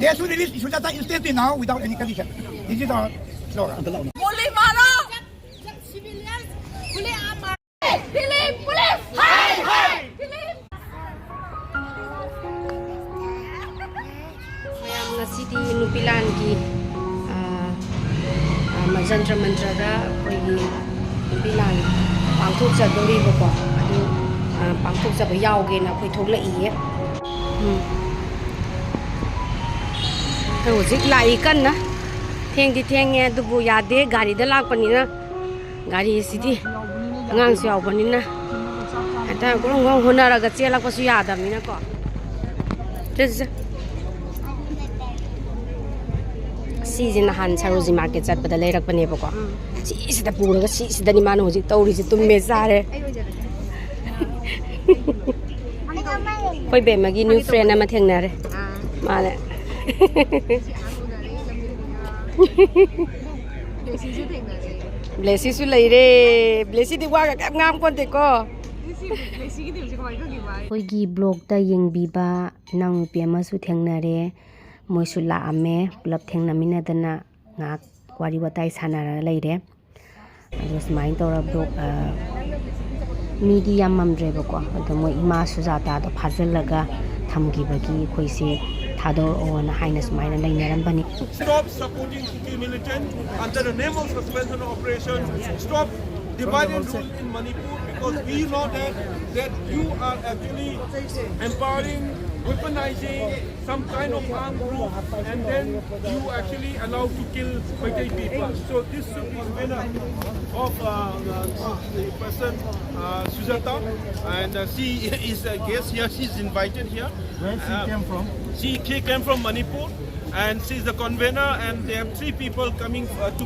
They should release Sujata instantly now without any condition. This is our slogan. Boleh marah. Civilians boleh aman. Pilih polis. Hai hai. Pilih. Mayam ngasidi nupilan ki majantra mantra da koi nupilan pangthok jadori bako adu pangthok jaba yauge na koi thokla iye hojik lai kan na thengdi thenge dubu yade gari da lakpani na gari sidi angang su yaubani na ata gong honara ga chelak pasu yadamni na ko Season Han Saroji Market at the later Panepoco. She's the poor, she's the man who's told to Mesare. Poi be Maggie new friend I'm a tenere. Male. Bless you later. Bless you the work I'm going to go. Hoigi blog the young biba nang piamas with Hengnare. Moisu la ame pulap thengnamina dana nga wari watai sanara leire ado smain tora blog midi yamamdre bako ado mo ima sujata do phajalaga thamgibagi khoise thador on haina smaina leinaram Stop supporting Kuki militant under the name of suspension operations. Stop divide and rule in Manipur, because we know that you are actually empowering, weaponizing some kind of armed group, and then you actually allow to kill Maitai people. So this should be winner of the person Sujata, and she is a guest here. She's invited here. Where she came from? She came from Manipur, and she's the convener, and they have 3 people coming to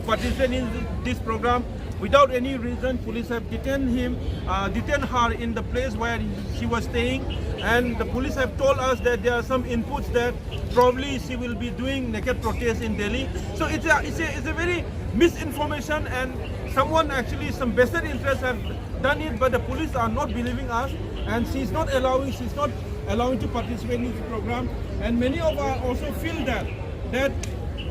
participate in this program. Without any reason, police have detained her in the place where she was staying, and the police have told us that there are some inputs that probably she will be doing naked protest in Delhi. So it's a very misinformation, and someone actually, some vested interests have done it, but the police are not believing us, and she's not allowing to participate in this program. And many of us also feel that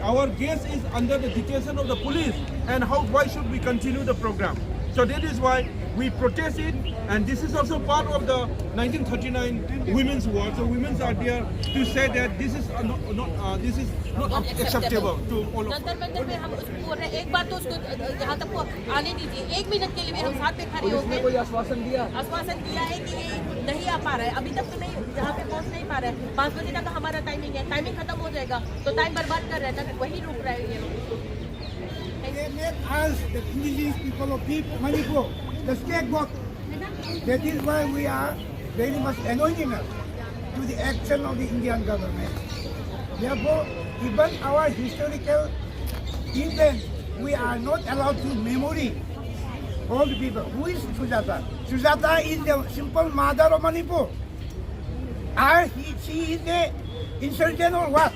our guest is under the detention of the police, and why should we continue the program? So that is why we protest it, and this is also part of the 1939 Women's War. So women are there to say that this is not acceptable to all of us. एक बार तो उसको यहाँ तक आने दीजिए, 1 minute के लिए हम साथ में खड़े हो गए। कोई आश्वासन दिया है कि ये नहीं आ पा रहा है, अभी तक तो नहीं, यहाँ पे पहुँच नहीं पा रहा है। 5 बजे तक हमारा टाइमिंग है, टाइमिंग खत्म हो जाएगा तो टाइम बर्बाद कर रहे हैं ना, वही रुक रहे हैं ये लोग। They make us, the indigenous people of Manipur, the scapegoat. That is why we are very much anonymous to the action of the Indian government. Therefore, even our historical events, we are not allowed to memory all the people. Who is Sujata? Sujata is the simple mother of Manipur. She is the insurgent or what?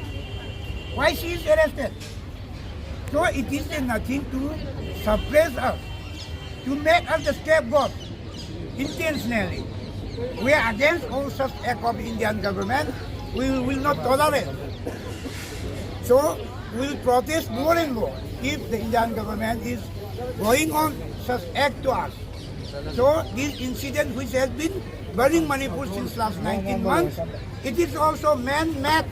Why she is arrested? So it is nothing to suppress us, to make us the scapegoat intentionally. We are against all such act of Indian government. We will not tolerate. So we will protest more and more if the Indian government is going on such act to us. So this incident, which has been burning Manipur since last 19 months, it is also man-made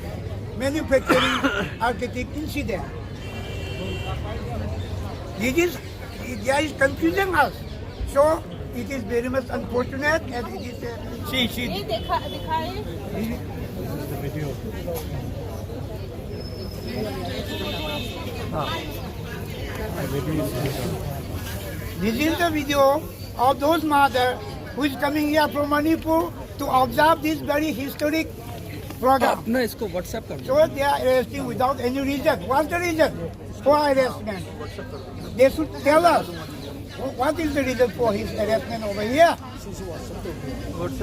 manufacturing architect incident. They is confusing us. So it is very much unfortunate, and it is This is the video of those mother who is coming here from Manipur to observe this very historic program. So they are arresting without any reason. What's the reason for arrestment? They should tell us what is the reason for his arrestment over here.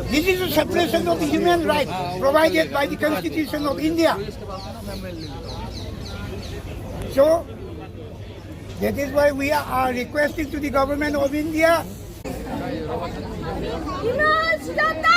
This is a suppression of the human rights provided by the Constitution of India. So that is why we are requesting to the government of India. Sujata!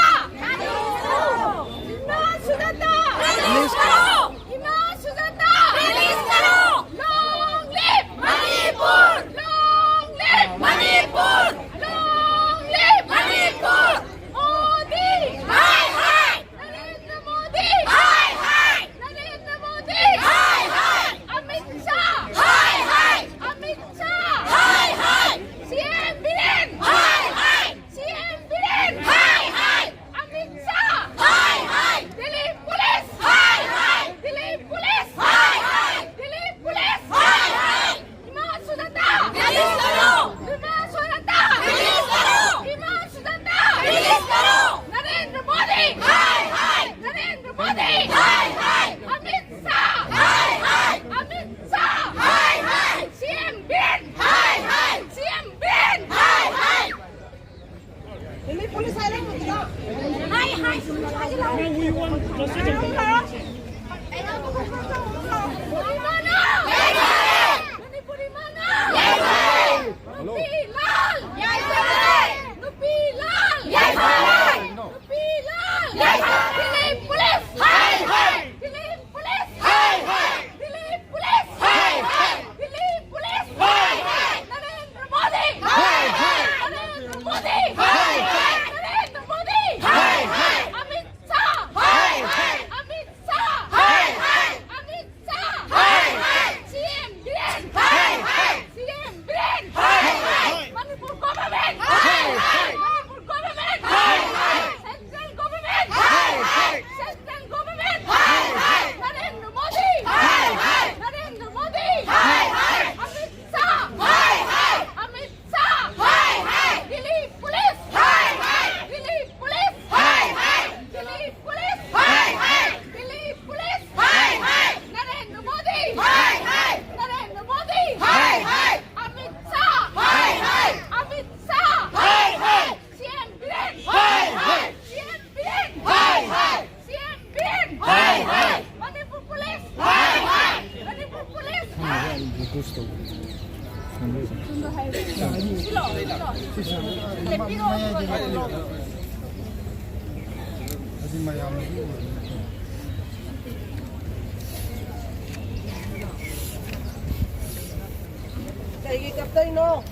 Kaya kaptay no,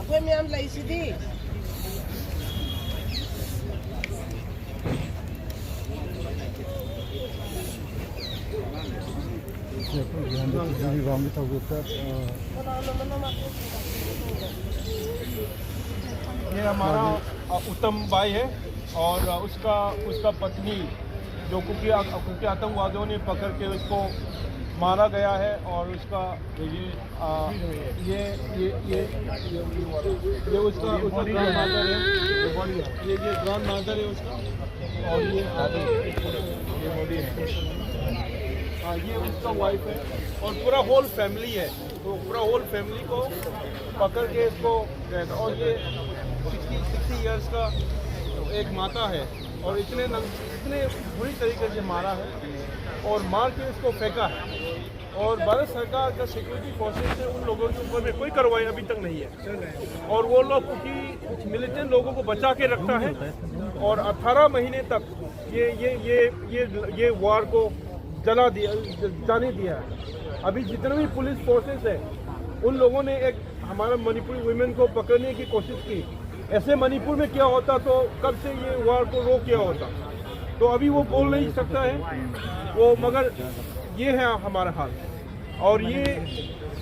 ako may am lai sidi. ये हमारा उत्तम भाई है और उसका पत्नी जो कुछ आतंकवादियों ने पकड़ के उसको मारा गया है और उसका ये उसका ग्रैंड मादर है, ये ग्रैंड मादर है उसका और ये उसका वाइफ है और पूरा होल फैमिली है। तो पूरा होल फैमिली को पकड़ के इसको और ये 60 इयर्स का एक माता है और इतने बुरी तरीके से मारा है और मार के इसको फेंका है और भारत सरकार का सिक्योरिटी फोर्सेस से उन लोगों के ऊपर में कोई कार्रवाई अभी तक नहीं है और वो लोग क्योंकि मिलिटेंट लोगों को बचा के रखता है और 18 महीने तक ये वार को जाने दिया है। अभी जितने भी पुलिस फोर्सेस है उन लोगों ने एक हमारा मणिपुरी वुमेन को पकड़ने की कोशिश की। ऐसे मणिपुर में क्या होता तो कब से ये वार को रोक किया होता। तो अभी वो बोल नहीं सकता है वो, मगर ये है हमारा हाल और ये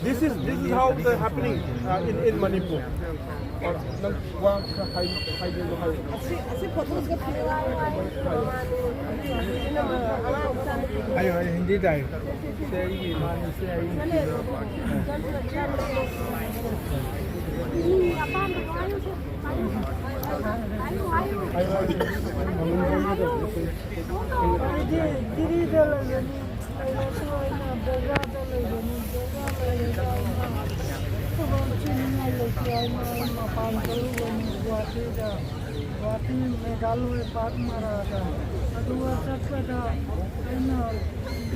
this is how the happening in Manipur. और ayo hindi tayo मेघालय पाक मारा था अदुआ चटपटा ऐना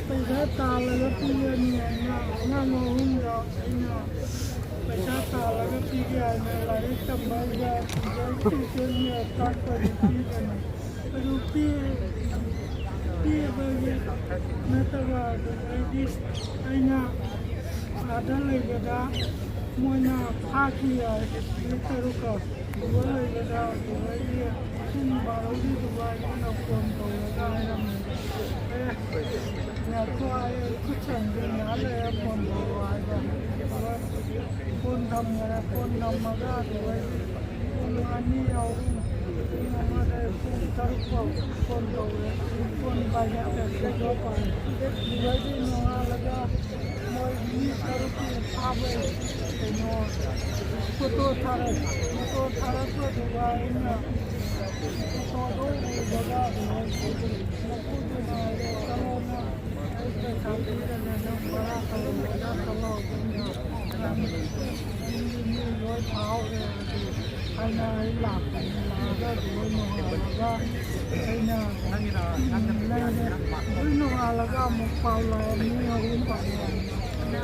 पैसा तालगा पीगनी ऐना मोहुंगा ऐना पैसा तालगा पीगे ऐना लारे तंबागा जैसे ताक पर पीगनी रुपी पीगे नतगा दिस ऐना आधा लेगा Mona फाकिया इतरुका Dubai ada Dubai ini baru di Dubai ada pun ada yang tu ada kucing ni ada yang pun ada pun nama Dubai ini nama ada pun terus pun banyak terjadi Dubai ini ada mau ini terus apa foto thara to Dubai na to do jaga na kudu na salona aise sabi na bada kalo dunya ni loi phao aina la ga Dubai no ga aina no ala ga mo pau la ni rum pa na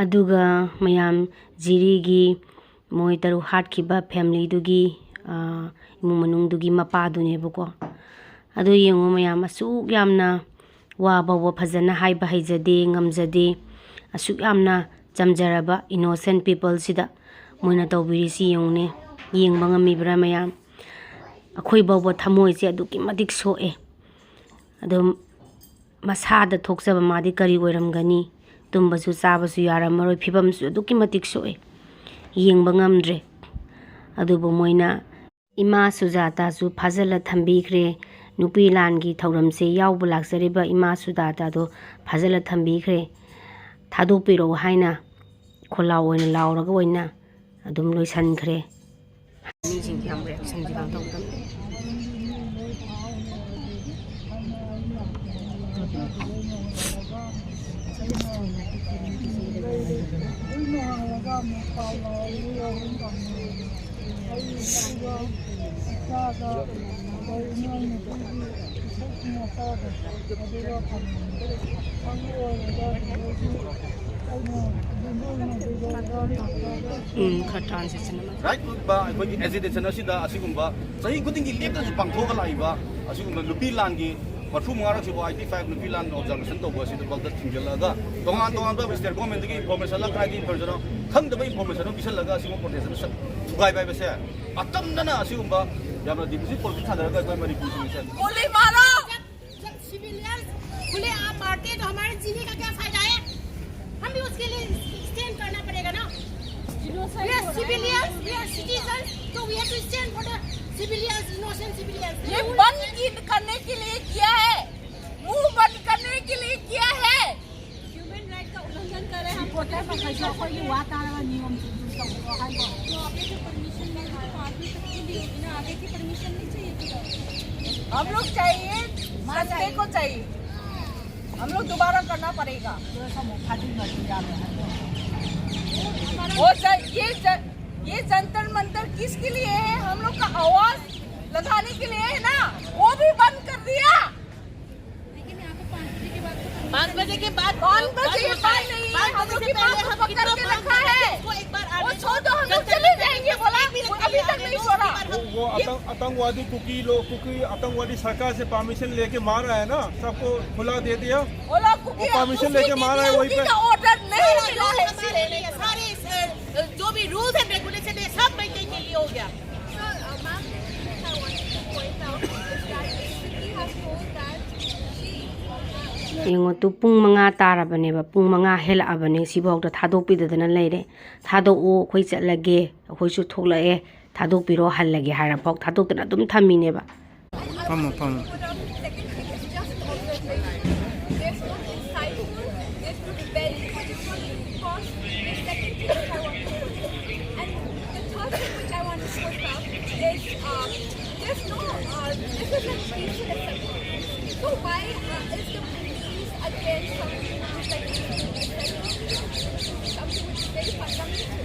aduga mayam jirigi moi taru hatkhiba family dugi imung manung dugi mapa dune buko adu yengo mayam asuk yamna wa bawa phajana haiba haijade ngamjade asuk yamna ꯆꯝꯖꯔꯕ innocent ꯄꯤꯄꯜꯁꯤꯗ ꯃꯣꯏꯅ ꯇꯧꯕꯤꯔꯤꯁꯤ ꯌꯦꯡꯉꯨꯅꯦ ꯌꯦꯡꯕ ꯉꯝꯃꯤꯕ꯭ꯔꯥ ꯃꯌꯥꯝ ꯑꯩꯈꯣꯏ ꯐꯥꯎꯕ ꯊꯃꯣꯏꯁꯦ ꯑꯗꯨꯛꯀꯤ ꯃꯇꯤꯛ ꯁꯣꯛꯑꯦ ꯑꯗꯨꯝ ꯃꯁꯥꯗ ꯊꯣꯛꯆꯕ ꯃꯥꯗꯤ ꯀꯔꯤ ꯑꯣꯏꯔꯝꯒꯅꯤ ꯇꯨꯝꯕꯁꯨ ꯆꯥꯕꯁꯨ ꯌꯥꯔꯝꯃꯔꯣꯏ ꯐꯤꯕꯝꯁꯨ ꯑꯗꯨꯛꯀꯤ ꯃꯇꯤꯛ ꯁꯣꯛꯑꯦ ꯌꯦꯡꯕ ꯉꯝꯗ꯭ꯔꯦ ꯑꯗꯨꯕꯨ ꯃꯣꯏꯅ ꯏꯃꯥ ꯁꯨꯖꯥꯇꯥꯁꯨ ꯐꯥꯖꯤꯜꯂ ꯊꯝꯕꯤꯈ꯭ꯔꯦ ꯅꯨꯄꯤ ꯂꯥꯟꯒꯤ ꯊꯧꯔꯝꯁꯦ ꯌꯥꯎꯕ ꯂꯥꯛꯆꯔꯤꯕ ꯏꯃꯥ ꯁꯨꯖꯥꯇꯥꯗꯣ ꯐꯥꯖꯤꯜꯂ ꯊꯝꯕꯤꯈ꯭ꯔꯦ ꯊꯥꯗꯣꯛꯄꯤꯔꯛꯎ ꯍꯥꯏꯅ ꯈꯣꯜꯂꯥꯎ ꯑꯣꯏꯅ ꯂꯥꯎꯔꯒ ꯑꯣꯏꯅ ꯑꯗꯨꯝ ꯂꯣꯏꯁꯤꯟꯈ꯭ꯔꯦ ꯃꯤꯁꯤꯡꯁꯦ ꯌꯥꯝ ꯔꯤꯑꯦꯛꯁꯟꯁꯦ ꯀꯩꯅꯣ ꯇꯧꯗꯕꯅꯤ खरा ट्रांसिशन राइट अखोई एजिटेशन असिदा असिगुम्बा सही खुदिंगी लेप्तसु पांगथोगा लाइबा असिगुम्बा नुपी लांगी मरफू मंगारक सिबो 85 नुपी लान ऑब्जर्वेशन तौबो असिदा बलदा थिंगलागा तोंगान तोंगान बा स्टेट गवर्नमेंट की इंफॉर्मेशन ला काइदी इंफॉर्मेशन खंगदबा इंफॉर्मेशन बिसलगा असिगुम प्रोटेक्शन थुगाई बाय बसे अतमदना असिगुम्बा याबना डिफिसिट पॉलिटिक्स थादरगा अखोई मणिपुर से गोली मारो सिविलियंस खुले आप मारते तो हमारे जीने का क्या फायदा है हम भी उसके लिए स्टैंड करना पड़ेगा ना We are civilians, we are citizens, so we have to stand for the civilians, innocent civilians. ये बंद करने के लिए किया है, मुंह बंद करने के लिए किया है। Human right का उल्लंघन कर रहे हैं हम प्रोटेस्ट कर रहे हैं कोई वातावरण नियम तो आगे की परमिशन नहीं है तो आगे तक के लिए ना आगे की परमिशन नहीं चाहिए हम लोग चाहिए सत्य को चाहिए हम लोग दोबारा करना पड़ेगा ये जंतर मंतर किसके लिए है हम लोग का आवाज लगाने के लिए है ना वो भी बंद कर दिया लेकिन यहाँ पे 5 बजे के बाद 5 बजे के बाद नहीं है हम लोग की बात को पकड़ के रखा है वो छोड़ दो हम लोग चले जाएंगे बोला अभी तक नहीं छोड़ा वो आतंकवादी कुकी आतंकवादी सरकार से परमिशन लेके मार रहा है ना सबको खुला दे दिया वो परमिशन लेके मार रहा है वही पे ऑर्डर नहीं मिला है सारे जो भी रूल्स एंड रेगुलेशन है सब बैठने के लिए हो गया ꯌꯦꯡꯉꯣ ꯇꯨ ꯄꯨꯡ 5 ꯇꯥꯔꯕꯅꯦꯕ ꯄꯨꯡ 5 ꯍꯦꯜꯂꯛꯑꯕꯅꯦ ꯁꯤꯐꯥꯎꯗ ꯊꯥꯗꯣꯛꯄꯤꯗꯗꯅ ꯂꯩꯔꯦ ꯊꯥꯗꯣꯛꯑꯣ ꯑꯩꯈꯣꯏ ꯆꯠꯂꯒꯦ ꯑꯩꯈꯣꯏꯁꯨ ꯊꯣꯛꯂꯛꯑꯦ ꯊꯥꯗꯣꯛꯄꯤꯔꯣ ꯍꯜꯂꯒꯦ ꯍꯥꯏꯔꯐꯥꯎ ꯊꯥꯗꯣꯛꯇꯅ ꯑꯗꯨꯝ ꯊꯝꯃꯤꯅꯦꯕ ꯐꯝꯃꯣ So why is the police against something which is very fundamental?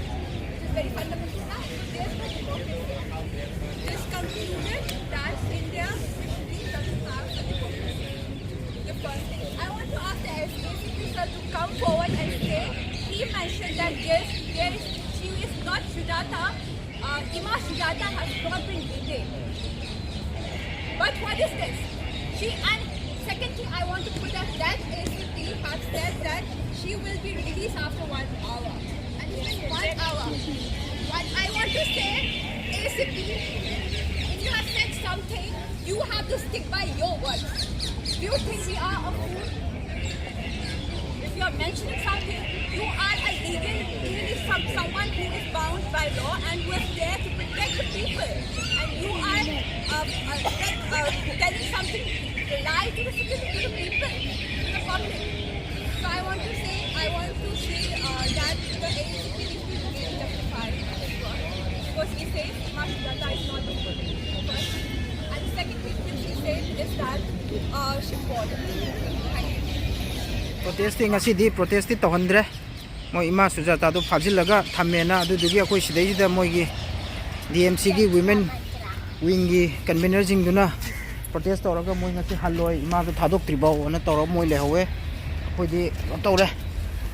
It is very fundamental now. There's no democracy. It is concluded that India doesn't have a democracy. The first thing I want to ask the SACP sir to come forward and say he mentioned that yes, she is not Sujata. Ima Sujata has not been detained. But what is this? And second thing I want to put up that ACP has said that she will be released after 1 hour. And it's been 1 hour. What I want to say, ACP, if you have said something, you have to stick by your words. Do you think we are a fool? If you are mentioning something, you are a legal, really someone who is bound by law and who is there to protect the people. And you are telling something to lie to the citizens, to the people, to the public. So I want to say that the ACP needs to be justified because he says Sujata is not the first. And the second thing which he says is that she bought it. Thank you. protesting asidi protesti tohandre mo ima sujata do phajilaga thamena adudugi akoi sidaisida moigi DMC gi women wing gi convener jingduna protest toraga moi ngasi halloi ima do thadok tribao na tora moi lehowe akoi tore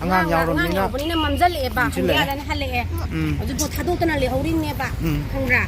angang yauromina bani mamjal eba ya la hale e adu bo thadok tana le horin ne ba khongra